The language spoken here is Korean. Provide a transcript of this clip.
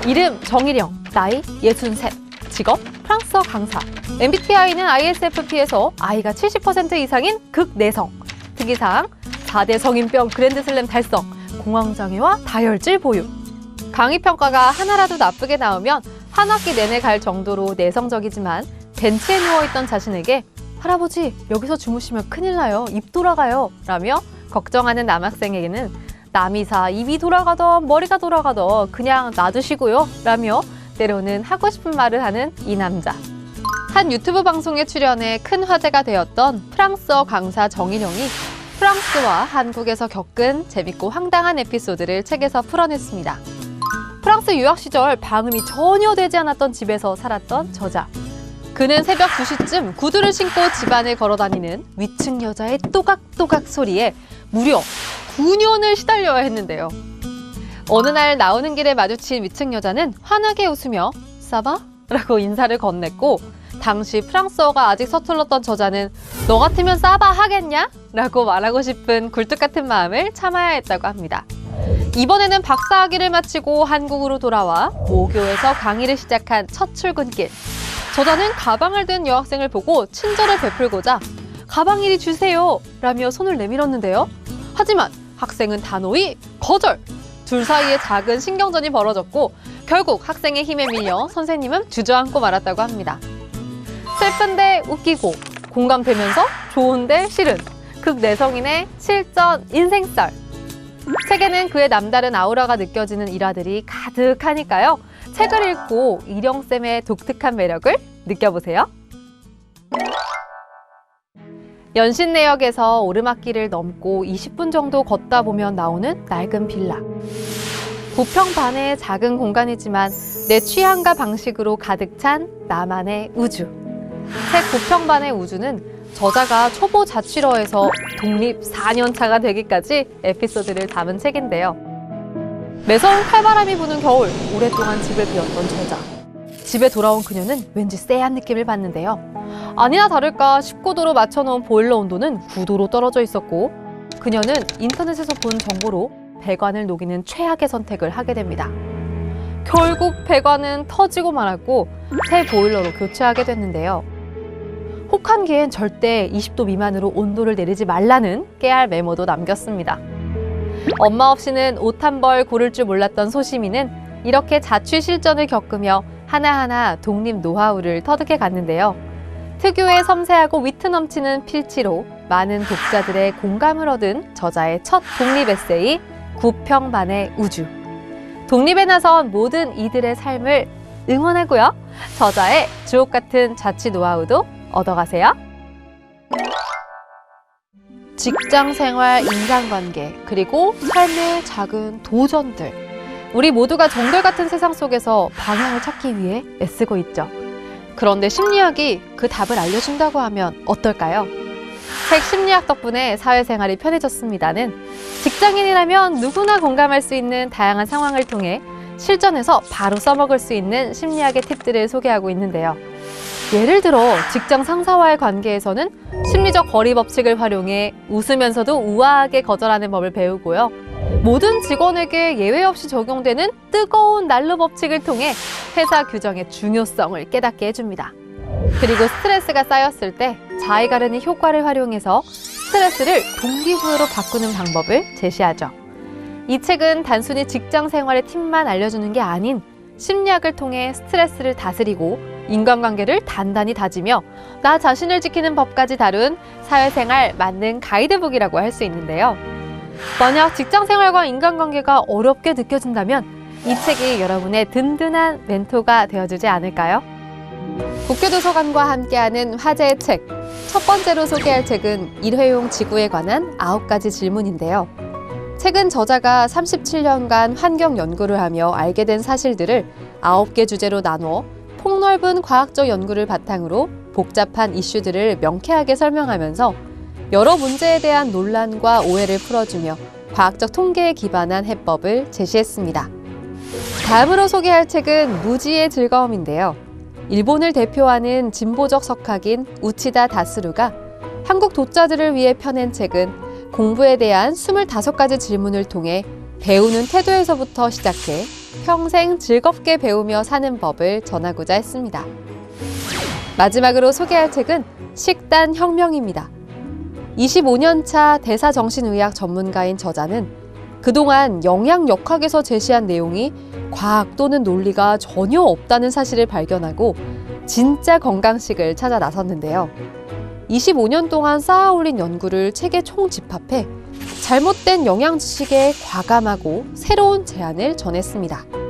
이름 정일영, 나이 63, 직업 프랑스어 강사. MBTI는 ISFP에서 I가 70% 이상인 극내성. 특이사항 4대 성인병 그랜드슬램 달성, 공황장애와 다혈질 보유. 강의평가가 하나라도 나쁘게 나오면 한 학기 내내 갈 정도로 내성적이지만 벤치에 누워있던 자신에게 할아버지 여기서 주무시면 큰일 나요, 입 돌아가요 라며 걱정하는 남학생에게는 남이사 입이 돌아가던 머리가 돌아가던 그냥 놔두시고요 라며 때로는 하고 싶은 말을 하는 이 남자. 한 유튜브 방송에 출연해 큰 화제가 되었던 프랑스어 강사 정일영이 프랑스와 한국에서 겪은 재밌고 황당한 에피소드를 책에서 풀어냈습니다. 프랑스 유학 시절 방음이 전혀 되지 않았던 집에서 살았던 저자. 그는 새벽 2시쯤 구두를 신고 집안을 걸어다니는 위층 여자의 또각또각 소리에 무려 9년을 시달려야 했는데요. 어느 날 나오는 길에 마주친 위층 여자는 환하게 웃으며 사바? 라고 인사를 건넸고 당시 프랑스어가 아직 서툴렀던 저자는 너 같으면 사바 하겠냐? 라고 말하고 싶은 굴뚝 같은 마음을 참아야 했다고 합니다. 이번에는 박사학위를 마치고 한국으로 돌아와 모교에서 강의를 시작한 첫 출근길. 저자는 가방을 든 여학생을 보고 친절을 베풀고자 가방 이리 주세요 라며 손을 내밀었는데요. 하지만 학생은 단호히 거절! 둘 사이에 작은 신경전이 벌어졌고 결국 학생의 힘에 밀려 선생님은 주저앉고 말았다고 합니다. 슬픈데 웃기고 공감되면서 좋은데 싫은 극내성인의 실전 인생썰. 책에는 그의 남다른 아우라가 느껴지는 일화들이 가득하니까요. 책을 읽고 일영쌤의 독특한 매력을 느껴보세요. 연신내역에서 오르막길을 넘고 20분 정도 걷다 보면 나오는 낡은 빌라. 부평 반의 작은 공간이지만 내 취향과 방식으로 가득 찬 나만의 우주. 책 부평 반의 우주는 저자가 초보 자취러에서 독립 4년차가 되기까지 에피소드를 담은 책인데요. 매서운 칼바람이 부는 겨울, 오랫동안 집을 비웠던 저자. 집에 돌아온 그녀는 왠지 쎄한 느낌을 받는데요. 아니나 다를까 19도로 맞춰놓은 보일러 온도는 9도로 떨어져 있었고 그녀는 인터넷에서 본 정보로 배관을 녹이는 최악의 선택을 하게 됩니다. 결국 배관은 터지고 말았고 새 보일러로 교체하게 됐는데요. 혹한기엔 절대 20도 미만으로 온도를 내리지 말라는 깨알 메모도 남겼습니다. 엄마 없이는 옷 한 벌 고를 줄 몰랐던 소시민은 이렇게 자취 실전을 겪으며 하나하나 독립 노하우를 터득해 갔는데요. 특유의 섬세하고 위트 넘치는 필치로 많은 독자들의 공감을 얻은 저자의 첫 독립 에세이 부평 반의 우주. 독립에 나선 모든 이들의 삶을 응원하고요. 저자의 주옥같은 자취 노하우도 얻어가세요. 직장 생활, 인간관계, 그리고 삶의 작은 도전들. 우리 모두가 정글 같은 세상 속에서 방향을 찾기 위해 애쓰고 있죠. 그런데 심리학이 그 답을 알려준다고 하면 어떨까요? 책 심리학 덕분에 사회생활이 편해졌습니다는 직장인이라면 누구나 공감할 수 있는 다양한 상황을 통해 실전에서 바로 써먹을 수 있는 심리학의 팁들을 소개하고 있는데요. 예를 들어 직장 상사와의 관계에서는 심리적 거리 법칙을 활용해 웃으면서도 우아하게 거절하는 법을 배우고요. 모든 직원에게 예외 없이 적용되는 뜨거운 난로 법칙을 통해 회사 규정의 중요성을 깨닫게 해줍니다. 그리고 스트레스가 쌓였을 때 자의 가르니 효과를 활용해서 스트레스를 동기부여로 바꾸는 방법을 제시하죠. 이 책은 단순히 직장 생활의 팁만 알려주는 게 아닌 심리학을 통해 스트레스를 다스리고 인간관계를 단단히 다지며 나 자신을 지키는 법까지 다룬 사회생활 만능 가이드북이라고 할 수 있는데요. 만약 직장생활과 인간관계가 어렵게 느껴진다면 이 책이 여러분의 든든한 멘토가 되어주지 않을까요? 국교도서관과 함께하는 화제의 책. 첫 번째로 소개할 책은 일회용 지구에 관한 9가지 질문인데요. 책은 저자가 37년간 환경 연구를 하며 알게 된 사실들을 9개 주제로 나누어 폭넓은 과학적 연구를 바탕으로 복잡한 이슈들을 명쾌하게 설명하면서 여러 문제에 대한 논란과 오해를 풀어주며 과학적 통계에 기반한 해법을 제시했습니다. 다음으로 소개할 책은 무지의 즐거움인데요. 일본을 대표하는 진보적 석학인 우치다 다스루가 한국 독자들을 위해 펴낸 책은 공부에 대한 25가지 질문을 통해 배우는 태도에서부터 시작해 평생 즐겁게 배우며 사는 법을 전하고자 했습니다. 마지막으로 소개할 책은 식단 혁명입니다. 25년 차 대사정신의학 전문가인 저자는 그동안 영양역학에서 제시한 내용이 과학 또는 논리가 전혀 없다는 사실을 발견하고 진짜 건강식을 찾아 나섰는데요. 25년 동안 쌓아올린 연구를 책에 총집합해 잘못된 영양 지식에 과감하고 새로운 제안을 전했습니다.